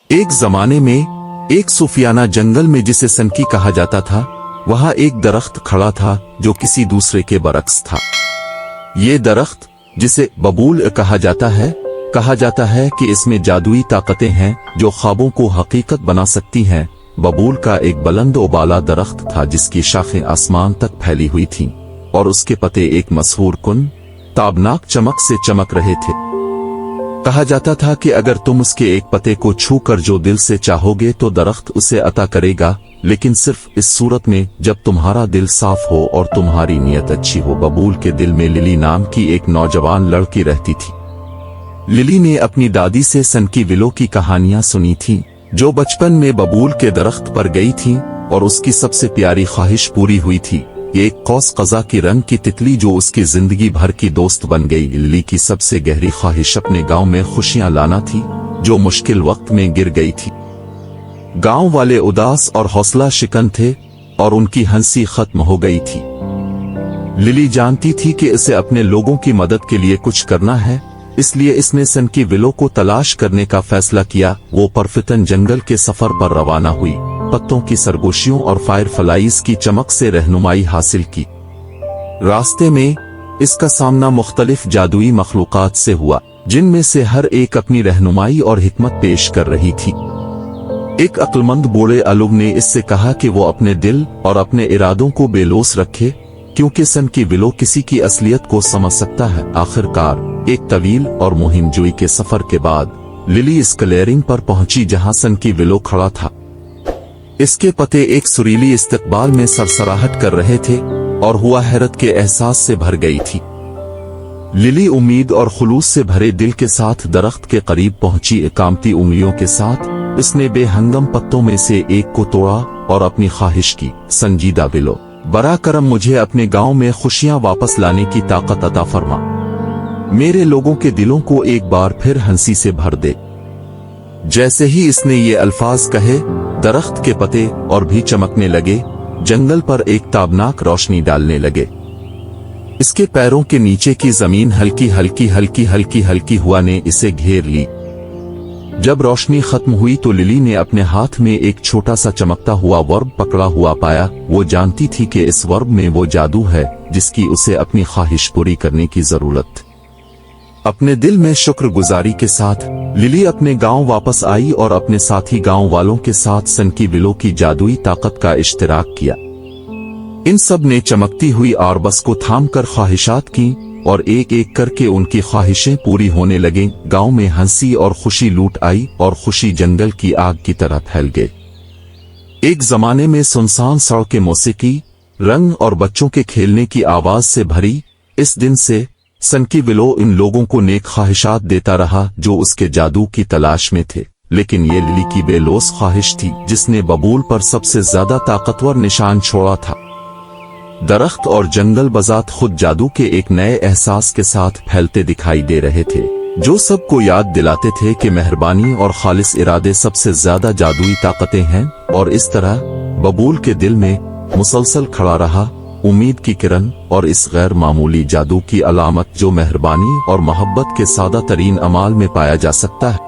एक जमाने में एक सूफियाना जंगल में जिसे सनकी कहा जाता था, वहां एक दरख्त खड़ा था जो किसी दूसरे के बरक्स था। ये दरख्त, जिसे बबूल कहा जाता है कि इसमें जादुई ताकतें हैं जो ख्वाबों को हकीकत बना सकती हैं। बबूल का एक बुलंद और बाला दरख्त था जिसकी शाखें आसमान तक फैली हुई थीं और उसके पत्ते एक मशहूर कुन ताबनाक चमक से चमक रहे थे। कहा जाता था कि अगर तुम उसके एक पत्ते को छू कर जो दिल से चाहोगे तो दरख्त उसे अता करेगा, लेकिन सिर्फ इस सूरत में जब तुम्हारा दिल साफ हो और तुम्हारी नीयत अच्छी हो। बबूल के दिल में लिली नाम की एक नौजवान लड़की रहती थी। लिली ने अपनी दादी से सनकी विलो की कहानियां सुनी थीं, जो बचपन में बबूल के दरख्त पर गई थीं और उसकी सबसे प्यारी ख्वाहिश पूरी हुई थी। एक कौस कज़ा की रंग की तितली जो उसकी जिंदगी भर की दोस्त बन गई। लिली की सबसे गहरी ख्वाहिश अपने गांव में खुशियां लाना थी, जो मुश्किल वक्त में गिर गई थी। गांव वाले उदास और हौसला शिकन थे और उनकी हंसी खत्म हो गई थी। लिली जानती थी कि इसे अपने लोगों की मदद के लिए कुछ करना है, इसलिए इसने सनकी विलो को तलाश करने का फैसला किया। वो परफितन जंगल के सफर पर रवाना हुई, पत्तों की सरगोशियों और फायरफ्लाइज की चमक से रहनुमाई हासिल की। रास्ते में इसका सामना मुख्तलिफ जादुई मखलूकात से हुआ, जिनमें से हर एक अपनी रहनुमाई और हिकमत पेश कर रही थी। एक अक्लमंद बूढ़े अलुग ने इससे कहा कि वो अपने दिल और अपने इरादों को बेलोस रखे, क्योंकि सनकी विलो किसी की असलियत को समझ सकता है। आखिरकार एक तवील और मुहिम जुई के सफर के बाद लिली इस क्लियरिंग पर पहुंची जहां सनकी विलो खड़ा था। इसके पत्ते एक सुरीली इस्तकबाल में सरसराहट कर रहे थे और हुआ हैरत के एहसास से भर गई थी। लिली उम्मीद और खुलूस से भरे दिल के साथ दरख्त के करीब पहुंची। कांपती उंगलियों के साथ उसने बेहंगम पत्तों में से एक को तोड़ा और अपनी ख्वाहिश की, संजीदा विलो, बरा करम मुझे अपने गांव में खुशियां वापस लाने की ताकत अता फरमा। मेरे लोगों के दिलों को एक बार फिर हंसी से भर दे। जैसे ही इसने ये अल्फाज कहे, दरख्त के पत्ते और भी चमकने लगे, जंगल पर एक ताबनाक रोशनी डालने लगे। इसके पैरों के नीचे की जमीन हल्की हुआ ने इसे घेर ली। जब रोशनी खत्म हुई तो लिली ने अपने हाथ में एक छोटा सा चमकता हुआ वर्ब पकड़ा हुआ पाया। वो जानती थी कि इस वर्ब में वो जादू है जिसकी उसे अपनी ख्वाहिश पूरी करने की जरूरत थी। अपने दिल में शुक्रगुजारी के साथ लिली अपने गांव वापस आई और अपने साथी गांव वालों के साथ सनकी विलो की जादुई ताकत का इश्तिराक किया। इन सब ने चमकती हुई आरबस को थामकर ख्वाहिशात की और एक एक करके उनकी ख्वाहिशें पूरी होने लगीं। गांव में हंसी और खुशी लूट आई और खुशी जंगल की आग की तरह फैल गई। एक जमाने में सुनसान सड़कें मौसीकी, रंग और बच्चों के खेलने की आवाज से भरी। इस दिन से सनकी विलो इन लोगों को नेक ख्वाहिशात देता रहा जो उसके जादू की तलाश में थे। लेकिन ये लिली की बेलोस ख्वाहिश थी जिसने बबूल पर सबसे ज्यादा ताकतवर निशान छोड़ा था। दरख्त और जंगल बजात खुद जादू के एक नए एहसास के साथ फैलते दिखाई दे रहे थे, जो सबको याद दिलाते थे कि मेहरबानी और खालिस इरादे सबसे ज्यादा जादुई ताकतें हैं। और इस तरह बबूल के दिल में मुसलसल खड़ा रहा उम्मीद की किरण और इस गैर मामूली जादू की अलामत जो मेहरबानी और मोहब्बत के सादा तरीन अमाल में पाया जा सकता है।